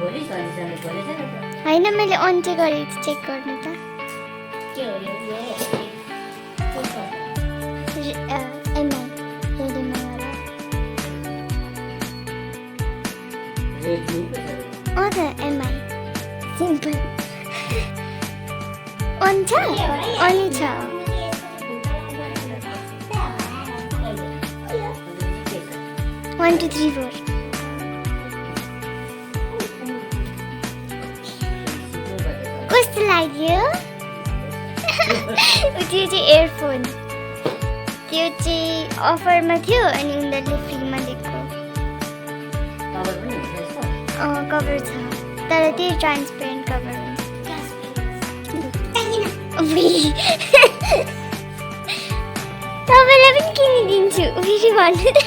होइन मैले अन चाहिँ गरेको थिएँ चेक गर्नु त एमआई त एमआई सिम्पल अन छ अनि छ 1 2 3 4 कस्तो लाग्यो त्यो चाहिँ एयरफोन त्यो चाहिँ अफरमा थियो अनि उनीहरूले फ्रीमा दिएको कभर छ तर त्यही ट्रान्सपेरेन्ट कभर तपाईँलाई पनि किनिदिन्छु फेरि भन्नु त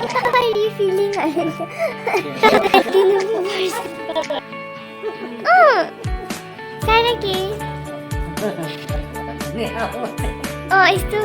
How are you feeling? Oh, Sarah ke? Oh, itu.